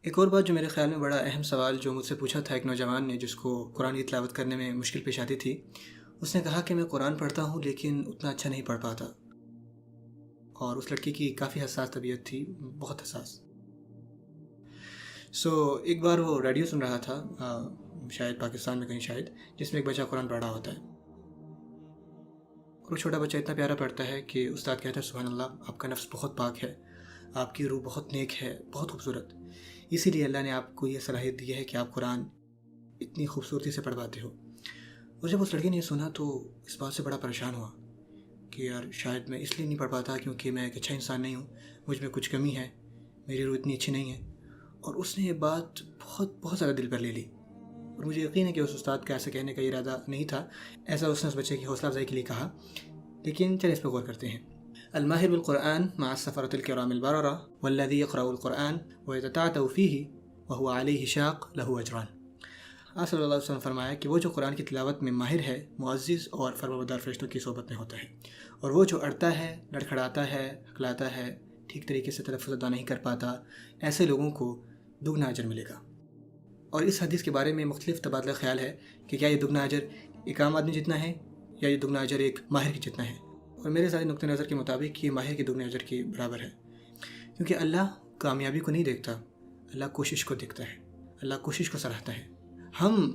ایک اور بات جو میرے خیال میں بڑا اہم سوال جو مجھ سے پوچھا تھا ایک نوجوان نے جس کو قرآن کی تلاوت کرنے میں مشکل پیش آتی تھی، اس نے کہا کہ میں قرآن پڑھتا ہوں لیکن اتنا اچھا نہیں پڑھ پاتا، اور اس لڑکی کی کافی حساس طبیعت تھی، بہت حساس۔ ایک بار وہ ریڈیو سن رہا تھا، شاید پاکستان میں کہیں شاید، جس میں ایک بچہ قرآن پڑھ رہا ہوتا ہے، اور وہ چھوٹا بچہ اتنا پیارا پڑھتا ہے کہ استاد کہتا ہے سبحان اللہ، آپ کا نفس بہت پاک ہے، آپ کی روح بہت نیک ہے، بہت خوبصورت، اسی لیے اللہ نے آپ کو یہ صلاحیت دی ہے کہ آپ قرآن اتنی خوبصورتی سے پڑھ پاتے ہو۔ اور جب اس لڑکی نے یہ سنا تو اس بات سے بڑا پریشان ہوا کہ یار شاید میں اس لیے نہیں پڑھ پاتا کیونکہ میں ایک اچھا انسان نہیں ہوں، مجھ میں کچھ کمی ہے، میری روح اتنی اچھی نہیں ہے۔ اور اس نے یہ بات بہت زیادہ دل پر لے لی، اور مجھے یقین ہے کہ اس استاد کا ایسا کہنے کا ارادہ نہیں تھا، ایسا اس نے اس بچے کی حوصلہ افزائی کے لیے کہا، لیکن چلے اس پہ غور کرتے ہیں۔ الماہر بالقرآن مع السفرة الكرام البررة والذي يقرأ القرآن ويتتعتع فيه وهو عليه شاق له أجران۔ آپ صلی اللہ علیہ وسلم فرمایا کہ وہ جو قرآن کی تلاوت میں ماہر ہے، معزز اور فرمانبردار فرشتوں کی صحبت میں ہوتا ہے، اور وہ جو اڑتا ہے، لڑکھڑاتا ہے، ہکلاتا ہے، ٹھیک طریقے سے تلفظ ادا نہیں کر پاتا، ایسے لوگوں کو دگنا اجر ملے گا۔ اور اس حدیث کے بارے میں مختلف تبادلہ خیال ہے کہ کیا یہ دگنا اجر ایک عام آدمی جتنا ہے یا یہ دگنا اجر ایک ماہر کی جتنا ہے، اور میرے سارے نقطۂ نظر کے مطابق یہ ماہر کے دگنے اجر کے برابر ہے، کیونکہ اللہ کامیابی کو نہیں دیکھتا، اللہ کوشش کو دیکھتا ہے، اللہ کوشش کو سراہتا ہے۔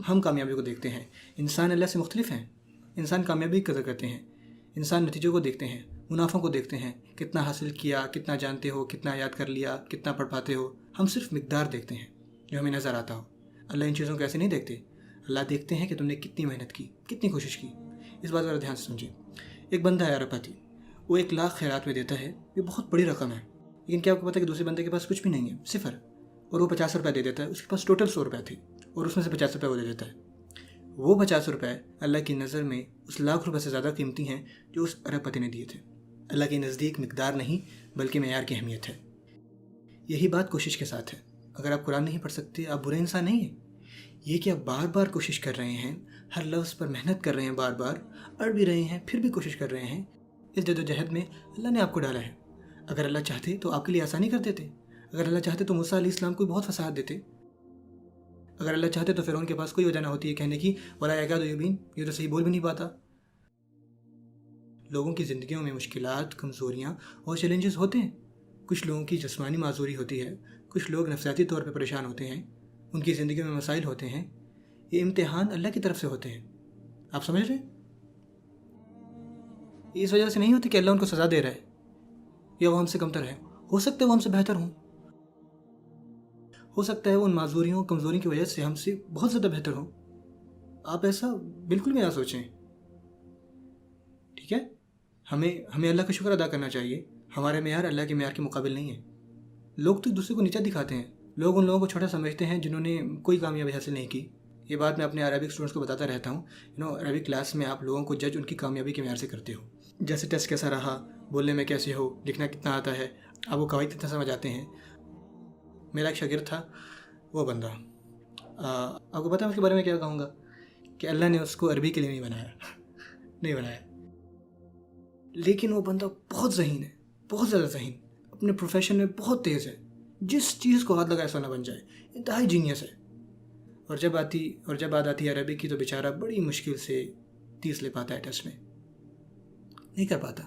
ہم کامیابی کو دیکھتے ہیں، انسان اللہ سے مختلف ہیں، انسان کامیابی کی قدر کرتے ہیں، انسان نتیجوں کو دیکھتے ہیں، منافعوں کو دیکھتے ہیں، کتنا حاصل کیا، کتنا جانتے ہو، کتنا یاد کر لیا، کتنا پڑھ پاتے ہو، ہم صرف مقدار دیکھتے ہیں جو ہمیں نظر آتا ہو۔ اللہ ان چیزوں کو ایسے نہیں دیکھتے، اللہ دیکھتے ہیں کہ تم نے کتنی محنت کی، کتنی کوشش کی۔ اس بات پر دھیان سے سمجھیں۔ ایک بندہ ہے عرباتی، وہ 1,00,000 خیرات میں دیتا ہے، یہ بہت بڑی رقم ہے، لیکن کیا آپ کو پتہ ہے کہ دوسرے بندے کے پاس کچھ بھی نہیں ہے، صفر، اور وہ 50 روپے دے دیتا ہے، اس کے پاس ٹوٹل 100 روپے تھے، اور اس میں سے 50 روپے وہ دے دیتا ہے۔ وہ 50 روپے اللہ کی نظر میں اس 1,00,000 روپے سے زیادہ قیمتی ہیں جو اس ارب پتی نے دیے تھے۔ اللہ کے نزدیک مقدار نہیں بلکہ معیار کی اہمیت ہے۔ یہی بات کوشش کے ساتھ ہے۔ اگر آپ قرآن نہیں پڑھ سکتے، آپ برے انسان نہیں ہیں۔ یہ کہ آپ بار بار کوشش کر رہے ہیں، ہر لفظ پر محنت کر رہے ہیں، بار بار اڑ بھی رہے ہیں، پھر بھی کوشش کر رہے ہیں، اس جد و جہد میں اللہ نے آپ کو ڈالا ہے۔ اگر اللہ چاہتے تو آپ کے لیے آسانی کر دیتے، اگر اللہ چاہتے تو موسیٰ علیہ السلام کو بہت فصاحت دیتے، اگر اللہ چاہتے تو فرعون کے پاس کوئی وجہ نہ ہوتی ہے کہنے کی ولا یکاد یبین، یہ تو صحیح بول بھی نہیں پاتا۔ لوگوں کی زندگیوں میں مشکلات، کمزوریاں اور چیلنجز ہوتے ہیں۔ کچھ لوگوں کی جسمانی معذوری ہوتی ہے، کچھ لوگ نفسیاتی طور پہ پریشان ہوتے ہیں، ان کی زندگیوں میں مسائل ہوتے ہیں۔ یہ امتحان اللہ کی طرف سے ہوتے ہیں، آپ سمجھ رہے ہیں؟ اس وجہ سے نہیں ہوتی کہ اللہ ان کو سزا دے رہا ہے یا وہ ہم سے کمتر ہے، ہو سکتا ہے وہ ہم سے بہتر ہوں، ہو سکتا ہے وہ ان معذوریوں کمزوری کی وجہ سے ہم سے بہت زیادہ بہتر ہوں۔ آپ ایسا بالکل بھی نہ سوچیں، ٹھیک ہے؟ ہمیں اللہ کا شکر ادا کرنا چاہیے۔ ہمارے معیار اللہ کے معیار کے مقابل نہیں ہے۔ لوگ تو ایک دوسرے کو نیچا دکھاتے ہیں، لوگ ان لوگوں کو چھوٹا سمجھتے ہیں جنہوں نے کوئی کامیابی حاصل نہیں کی۔ یہ بات میں اپنے عربک اسٹوڈنٹس کو بتاتا رہتا ہوں، عربک کلاس میں آپ لوگوں کو جج ان کی کامیابی کے معیار سے کرتے ہو، جیسے ٹیسٹ کیسا رہا، بولنے میں کیسے ہو، لکھنا کتنا آتا ہے، آپ وہ قواعد کتنا سمجھ آتے ہیں۔ میرا ایک شاگرد تھا، وہ بندہ، آپ کو پتہ ہے اس کے بارے میں کیا کہوں گا کہ اللہ نے اس کو عربی کے لیے نہیں بنایا، لیکن وہ بندہ بہت ذہین ہے، بہت زیادہ ذہین، اپنے پروفیشن میں بہت تیز ہے، جس چیز کو ہاتھ لگائے ایسا نہ بن جائے، انتہائی جینیس ہے۔ اور جب بات آتی ہے عربی کی تو بیچارہ بڑی مشکل سے 30 لے پاتا ہے ٹیسٹ میں، نہیں کر پاتا۔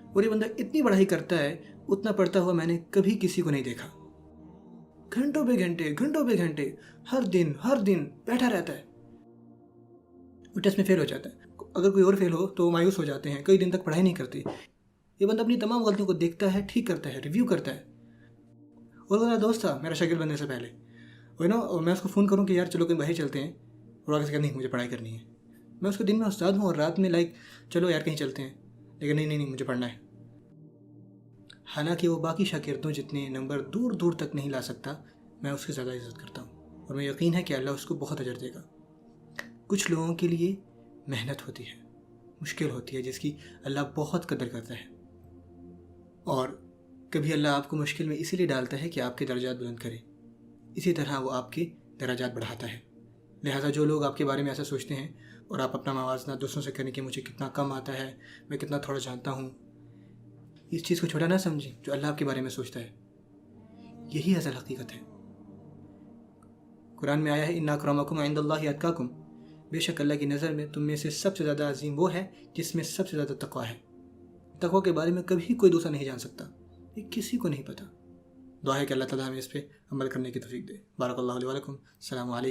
اور یہ بندہ اتنی پڑھائی کرتا ہے، اتنا پڑھتا ہوا میں نے کبھی کسی کو نہیں دیکھا۔ گھنٹوں پہ گھنٹے ہر دن بیٹھا رہتا ہے، وہ ٹیسٹ میں فیل ہو جاتا ہے۔ اگر کوئی اور فیل ہو تو وہ مایوس ہو جاتے ہیں، کئی دن تک پڑھائی نہیں کرتے۔ یہ بندہ اپنی تمام غلطیوں کو دیکھتا ہے، ٹھیک کرتا ہے، ریویو کرتا ہے۔ اور میرا دوست تھا، میرا شاگرد بننے سے پہلے، اور میں اس کو فون کروں کہ یار چلو کہیں باہر چلتے ہیں، اور آگے سے کہا نہیں مجھے پڑھائی کرنی ہے۔ میں اس کو دن میں استاد ہوں اور رات میں چلو یار کہیں چلتے ہیں، لیکن نہیں مجھے پڑھنا ہے۔ حالانکہ وہ باقی شاگردوں جتنے نمبر دور تک نہیں لا سکتا، میں اس کی زیادہ عزت کرتا ہوں، اور میں یقین ہے کہ اللہ اس کو بہت اجر دے گا۔ کچھ لوگوں کے لیے محنت ہوتی ہے، مشکل ہوتی ہے، جس کی اللہ بہت قدر کرتا ہے، اور کبھی اللہ آپ کو مشکل میں اسی لیے ڈالتا ہے کہ آپ کے درجات بلند کرے، اسی طرح وہ آپ کے درجات بڑھاتا ہے۔ لہٰذا جو لوگ آپ کے بارے میں ایسا سوچتے ہیں اور آپ اپنا موازنہ دوسروں سے کرنے کہ مجھے کتنا کم آتا ہے، میں کتنا تھوڑا جانتا ہوں، اس چیز کو چھوٹا نہ سمجھیں جو اللہ آپ کے بارے میں سوچتا ہے۔ یہی اصل حقیقت ہے۔ قرآن میں آیا ہے اِنَّ أَكْرَمَكُمْ عِندَ اللہِ أَتْقَاكُمْ، بے شک اللہ کی نظر میں تم میں سے سب سے زیادہ عظیم وہ ہے جس میں سب سے زیادہ تقویٰ ہے۔ تقویٰ کے بارے میں کبھی کوئی دوسرا نہیں جان سکتا، یہ کسی کو نہیں پتہ۔ دعا ہے کہ اللہ تعالیٰ ہمیں اس پہ عمل کرنے کی توفیق دے۔ بارک اللہ علیہ ولکم۔ السلام علیکم۔